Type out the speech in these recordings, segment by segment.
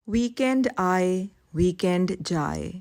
Weekend आए weekend जाए,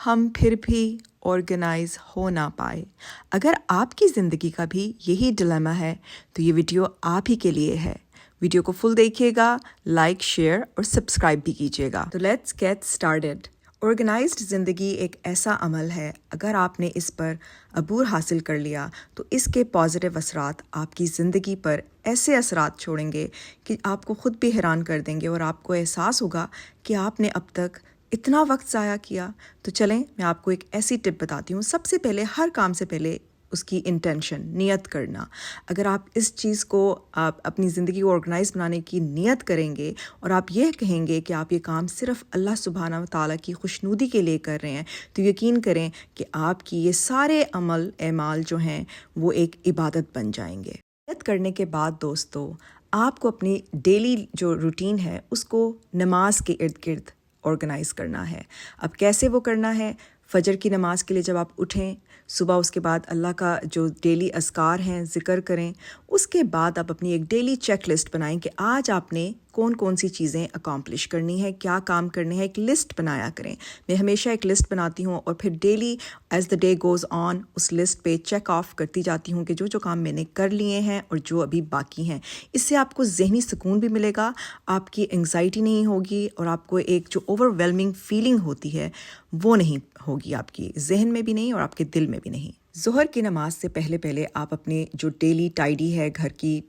हम फिर भी ऑर्गेनाइज हो ना पाए। अगर आपकी ज़िंदगी का भी यही डिलेमा है तो ये वीडियो आप ही के लिए है। वीडियो को फुल देखिएगा, लाइक, शेयर और सब्सक्राइब भी कीजिएगा। तो लेट्स गेट स्टार्टेड। ऑर्गेनाइज्ड ज़िंदगी एक ऐसा अमल है, अगर आपने इस पर अबूर हासिल कर लिया तो इसके पॉजिटिव असरात आपकी ज़िंदगी पर ऐसे असरात छोड़ेंगे कि आपको ख़ुद भी हैरान कर देंगे और आपको एहसास होगा कि आपने अब तक इतना वक्त ज़ाया किया। तो चलें, मैं आपको एक ऐसी टिप बताती हूँ। सबसे पहले, हर काम से पहले उसकी इंटेंशन, नियत करना। अगर आप इस चीज़ को, आप अपनी ज़िंदगी को ऑर्गेनाइज बनाने की नियत करेंगे और आप यह कहेंगे कि आप ये काम सिर्फ़ अल्लाह सुब्हाना व तआला की खुशनुदी के लिए कर रहे हैं, तो यकीन करें कि आपकी ये सारे अमल एमाल जो हैं वो एक इबादत बन जाएंगे। नियत करने के बाद दोस्तों, आपको अपनी डेली जो रूटीन है उसको नमाज के इर्द गिर्द ऑर्गेनाइज करना है। अब कैसे वो करना है? फजर की नमाज के लिए जब आप उठें, सुबह उसके बाद अल्लाह का जो डेली अस्कार हैं ज़िक्र करें। उसके बाद आप अपनी एक डेली चेक लिस्ट बनाएं कि आज आपने कौन कौन सी चीज़ें अकॉम्प्लिश करनी है, क्या काम करने हैं। एक लिस्ट बनाया करें। मैं हमेशा एक लिस्ट बनाती हूँ और फिर daily as the day goes on उस लिस्ट पे चेक ऑफ करती जाती हूँ कि जो जो काम मैंने कर लिए हैं और जो अभी बाकी हैं। इससे आपको ज़हनी सुकून भी मिलेगा, आपकी एंग्जाइटी नहीं होगी और आपको एक जो ओवरवेलमिंग फीलिंग होती है वो नहीं होगी, आपकी जहन में भी नहीं और आपके दिल में भी नहीं। ज़ोहर की नमाज से पहले पहले आप अपने जो डेली टाइडी है, घर की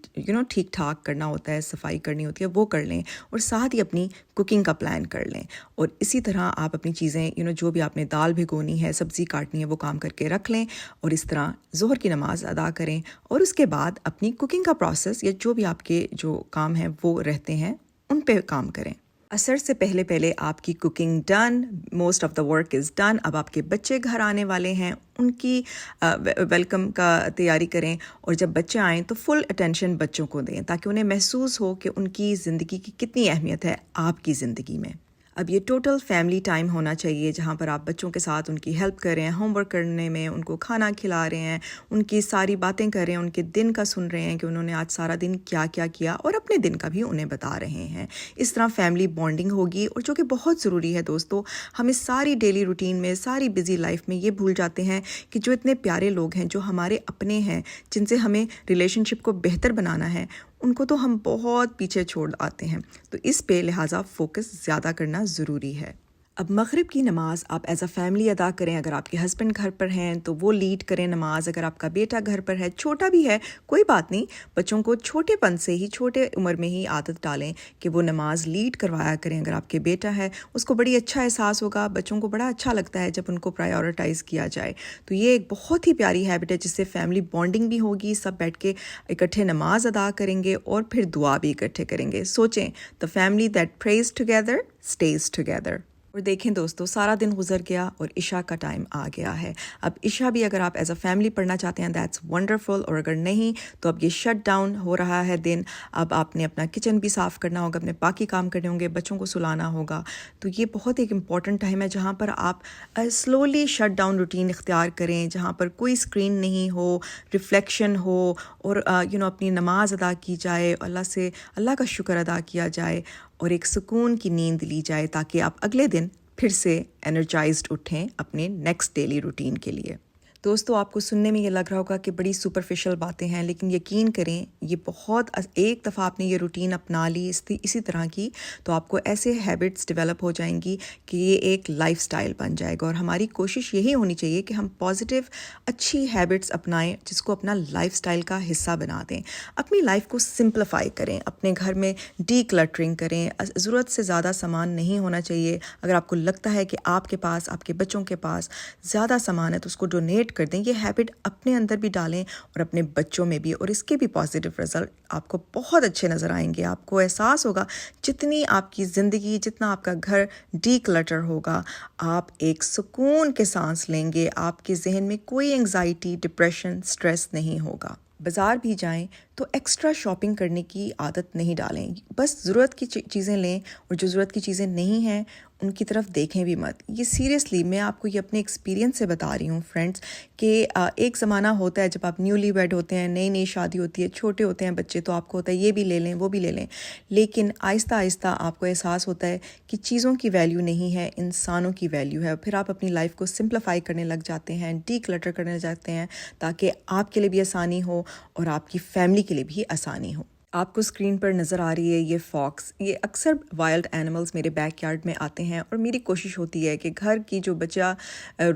ठीक ठाक करना होता है, सफाई करनी होती है, वो कर लें और साथ ही अपनी कुकिंग का प्लान कर लें। और इसी तरह आप अपनी चीज़ें जो भी आपने दाल भिगोनी है, सब्ज़ी काटनी है, वो काम करके रख लें और इस तरह ज़ोहर की नमाज अदा करें। और उसके बाद अपनी कुकिंग का प्रोसेस या जो भी आपके जो काम हैं वो रहते हैं उन पे काम करें। असर से पहले पहले आपकी cooking done, most of the work is done. अब आपके बच्चे घर आने वाले हैं, उनकी वेलकम का तैयारी करें और जब बच्चे आएँ तो फुल अटेंशन बच्चों को दें ताकि उन्हें महसूस हो कि उनकी ज़िंदगी की कितनी अहमियत है आपकी ज़िंदगी में। अब ये टोटल फैमिली टाइम होना चाहिए जहाँ पर आप बच्चों के साथ उनकी हेल्प कर रहे हैं, होमवर्क करने में, उनको खाना खिला रहे हैं, उनकी सारी बातें कर रहे हैं, उनके दिन का सुन रहे हैं कि उन्होंने आज सारा दिन क्या क्या किया और अपने दिन का भी उन्हें बता रहे हैं। इस तरह फैमिली बॉन्डिंग होगी और जो कि बहुत ज़रूरी है दोस्तों। हम इस सारी डेली रूटीन में, सारी बिजी लाइफ में ये भूल जाते हैं कि जो इतने प्यारे लोग हैं, जो हमारे अपने हैं, जिनसे हमें रिलेशनशिप को बेहतर बनाना है, उनको तो हम बहुत पीछे छोड़ आते हैं। तो इस पे लिहाजा फोकस ज़्यादा करना ज़रूरी है। अब मग़रिब की नमाज़ आप एज़ अ फैमिली अदा करें। अगर आपके हस्बैंड घर पर हैं तो वो लीड करें नमाज। अगर आपका बेटा घर पर है, छोटा भी है, कोई बात नहीं, बच्चों को छोटेपन से ही, छोटे उम्र में ही आदत डालें कि वो नमाज लीड करवाया करें। अगर आपके बेटा है, उसको बड़ी अच्छा एहसास होगा, बच्चों को बड़ा अच्छा लगता है जब उनको प्रायोरिटाइज़ किया जाए। तो ये एक बहुत ही प्यारी हैबिट है जिससे फैमिली बॉन्डिंग भी होगी, सब बैठ के इकट्ठे नमाज अदा करेंगे और फिर दुआ भी इकट्ठे करेंगे। सोचें, the family that praise together stage together. और देखें दोस्तों, सारा दिन गुजर गया और इशा का टाइम आ गया है। अब इशा भी अगर आप एज अ फैमिली पढ़ना चाहते हैं, दैट्स वंडरफुल। और अगर नहीं तो अब ये शट डाउन हो रहा है दिन। अब आपने अपना किचन भी साफ़ करना होगा, अपने बाकी काम करने होंगे, बच्चों को सुलाना होगा। तो ये बहुत एक इम्पॉर्टेंट टाइम है जहाँ पर आप स्लोली शट डाउन रूटीन इख्तियार करें, जहाँ पर कोई स्क्रीन नहीं हो, रिफ्लेक्शन हो और अपनी नमाज अदा की जाए, अल्लाह का शुक्र अदा किया जाए और एक सुकून की नींद ली जाए ताकि आप अगले दिन फिर से एनर्जाइज्ड उठें अपने नेक्स्ट डेली रूटीन के लिए। दोस्तों, आपको सुनने में ये लग रहा होगा कि बड़ी सुपरफिशियल बातें हैं, लेकिन यकीन करें ये बहुत, एक दफ़ा आपने ये रूटीन अपना ली इसी तरह की, तो आपको ऐसे हैबिट्स डेवलप हो जाएंगी कि ये एक लाइफस्टाइल बन जाएगा। और हमारी कोशिश यही होनी चाहिए कि हम पॉजिटिव अच्छी हैबिट्स अपनाएं जिसको अपना लाइफस्टाइल का हिस्सा बना दें। अपनी लाइफ को सिंप्लीफाई करें, अपने घर में डी क्लटरिंग करें। ज़रूरत से ज़्यादा सामान नहीं होना चाहिए। अगर आपको लगता है कि आपके पास, आपके बच्चों के पास ज़्यादा सामान है तो उसको डोनेट कर दें। ये हैबिट अपने अंदर भी डालें और अपने बच्चों में भी, और इसके भी पॉजिटिव रिजल्ट आपको बहुत अच्छे नज़र आएंगे। आपको एहसास होगा जितनी आपकी ज़िंदगी, जितना आपका घर डी क्लटर होगा, आप एक सुकून के सांस लेंगे। आपके जहन में कोई एंग्जाइटी, डिप्रेशन, स्ट्रेस नहीं होगा। बाज़ार भी जाएं तो एक्स्ट्रा शॉपिंग करने की आदत नहीं डालें। बस ज़रूरत की चीज़ें लें और जो ज़रूरत की चीज़ें नहीं हैं ان کی طرف دیکھیں بھی مت. یہ سیریسلی میں آپ کو یہ اپنے ایکسپیرینس سے بتا رہی ہوں فرینڈس کہ ایک زمانہ ہوتا ہے جب آپ نیولی ویڈ ہوتے ہیں, نئی نئی شادی ہوتی ہے, چھوٹے ہوتے ہیں بچے, تو آپ کو ہوتا ہے یہ بھی لے لیں وہ بھی لے لیں, لیکن آہستہ آہستہ آپ کو احساس ہوتا ہے کہ چیزوں کی ویلیو نہیں ہے, انسانوں کی ویلیو ہے. پھر آپ اپنی لائف کو سمپلیفائی کرنے لگ جاتے ہیں, ڈی کلٹر کرنے لگ جاتے ہیں, تاکہ آپ کے لیے بھی آسانی ہو اور آپ کی فیملی کے لیے بھی آسانی ہو. آپ کو اسکرین پر نظر آ رہی ہے یہ فاکس. یہ اکثر وائلڈ اینیملز میرے بیک یارڈ میں آتے ہیں, اور میری کوشش ہوتی ہے کہ گھر کی جو بچہ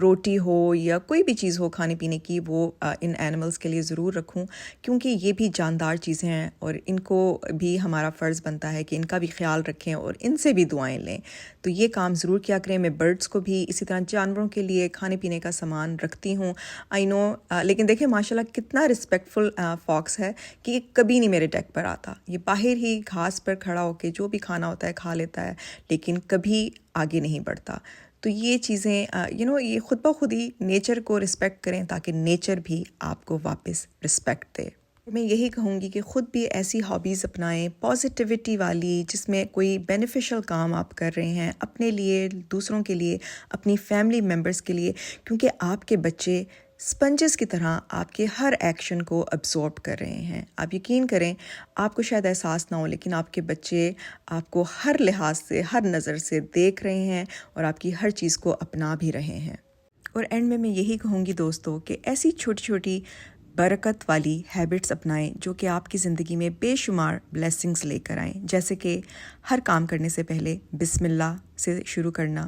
روٹی ہو یا کوئی بھی چیز ہو کھانے پینے کی, وہ ان اینیملز کے لیے ضرور رکھوں, کیونکہ یہ بھی جاندار چیزیں ہیں اور ان کو بھی ہمارا فرض بنتا ہے کہ ان کا بھی خیال رکھیں اور ان سے بھی دعائیں لیں. تو یہ کام ضرور کیا کریں. میں برڈس کو بھی اسی طرح جانوروں کے لیے کھانے پینے کا سامان رکھتی ہوں. آئی نو, لیکن دیکھیں ماشاءاللہ کتنا رسپیکٹفل فاکس ہے کہ یہ کبھی نہیں میرے ڈیک پر آتا. یہ باہر ہی گھاس پر کھڑا ہو کے جو بھی کھانا ہوتا ہے کھا لیتا ہے, لیکن کبھی آگے نہیں بڑھتا. تو یہ چیزیں یہ خود بخود ہی نیچر کو رسپیکٹ کریں, تاکہ نیچر بھی آپ کو واپس رسپیکٹ دے. میں یہی کہوں گی کہ خود بھی ایسی ہابیز اپنائیں پازیٹیوٹی والی, جس میں کوئی بینیفیشل کام آپ کر رہے ہیں اپنے لیے, دوسروں کے لیے, اپنی فیملی ممبرس کے لیے, کیونکہ آپ کے بچے اسپنجز کی طرح آپ کے ہر ایکشن کو ابزارب کر رہے ہیں. آپ یقین کریں, آپ کو شاید احساس نہ ہو, لیکن آپ کے بچے آپ کو ہر لحاظ سے, ہر نظر سے دیکھ رہے ہیں اور آپ کی ہر چیز کو اپنا بھی رہے ہیں. اور اینڈ میں یہی کہوں گی دوستوں کہ ایسی چھوٹی چھوٹی برکت والی ہیبٹس اپنائیں جو کہ آپ کی زندگی میں بے شمار بلیسنگز لے کر آئیں. جیسے کہ ہر کام کرنے سے پہلے بسم اللہ سے شروع کرنا,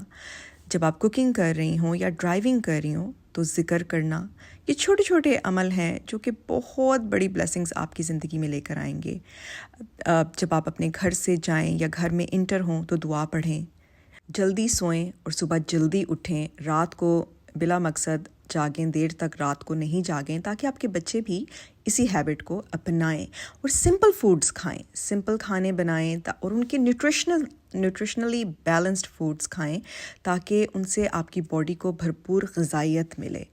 جب آپ کوکنگ کر رہی ہوں یا ڈرائیونگ کر رہی ہوں تو ذکر کرنا. یہ چھوٹے چھوٹے عمل ہیں جو کہ بہت بڑی بلیسنگز آپ کی زندگی میں لے کر آئیں گے. جب آپ اپنے گھر سے جائیں یا گھر میں انٹر ہوں تو دعا پڑھیں, جلدی سوئیں اور صبح جلدی اٹھیں, رات کو بلا مقصد جاگیں, دیر تک رات کو نہیں جاگیں, تاکہ آپ کے بچے بھی اسی ہیبٹ کو اپنائیں. اور سمپل فوڈز کھائیں, سمپل کھانے بنائیں اور ان کے نیوٹریشنلی بیلنسڈ فوڈز کھائیں, تاکہ ان سے آپ کی باڈی کو بھرپور غذائیت ملے.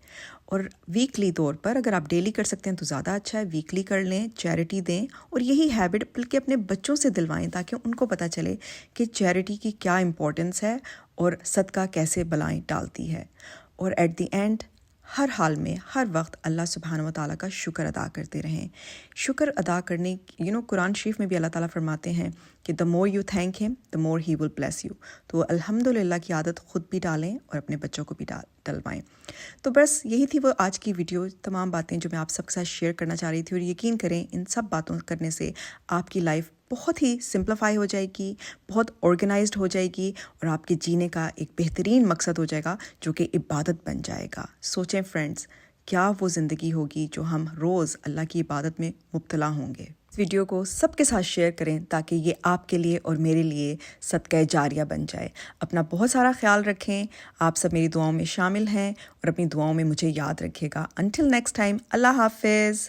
اور ویکلی طور پر اگر آپ ڈیلی کر سکتے ہیں تو زیادہ اچھا ہے, ویکلی کر لیں, چیریٹی دیں, اور یہی ہیبٹ بلکہ اپنے بچوں سے دلوائیں, تاکہ ان کو پتہ چلے کہ چیریٹی کی کیا امپورٹنس ہے اور صدقہ کیسے بلائیں ڈالتی ہے. اور ایٹ دی اینڈ ہر حال میں ہر وقت اللہ سبحانہ و تعالیٰ کا شکر ادا کرتے رہیں. شکر ادا کرنے قرآن شریف میں بھی اللہ تعالیٰ فرماتے ہیں کہ the more you thank him the more he will bless you. تو الحمدللہ کی عادت خود بھی ڈالیں اور اپنے بچوں کو بھی ڈلوائیں. تو بس یہی تھی وہ آج کی ویڈیو, تمام باتیں جو میں آپ سب کے ساتھ شیئر کرنا چاہ رہی تھی. اور یقین کریں ان سب باتوں کرنے سے آپ کی لائف بہت ہی سمپلیفائی ہو جائے گی, بہت آرگنائزڈ ہو جائے گی, اور آپ کے جینے کا ایک بہترین مقصد ہو جائے گا جو کہ عبادت بن جائے گا. سوچیں فرینڈز, کیا وہ زندگی ہوگی جو ہم روز اللہ کی عبادت میں مبتلا ہوں گے. اس ویڈیو کو سب کے ساتھ شیئر کریں تاکہ یہ آپ کے لیے اور میرے لیے صدقہ جاریہ بن جائے. اپنا بہت سارا خیال رکھیں. آپ سب میری دعاؤں میں شامل ہیں اور اپنی دعاؤں میں مجھے یاد رکھیے گا. انٹل نیکسٹ ٹائم, اللہ حافظ.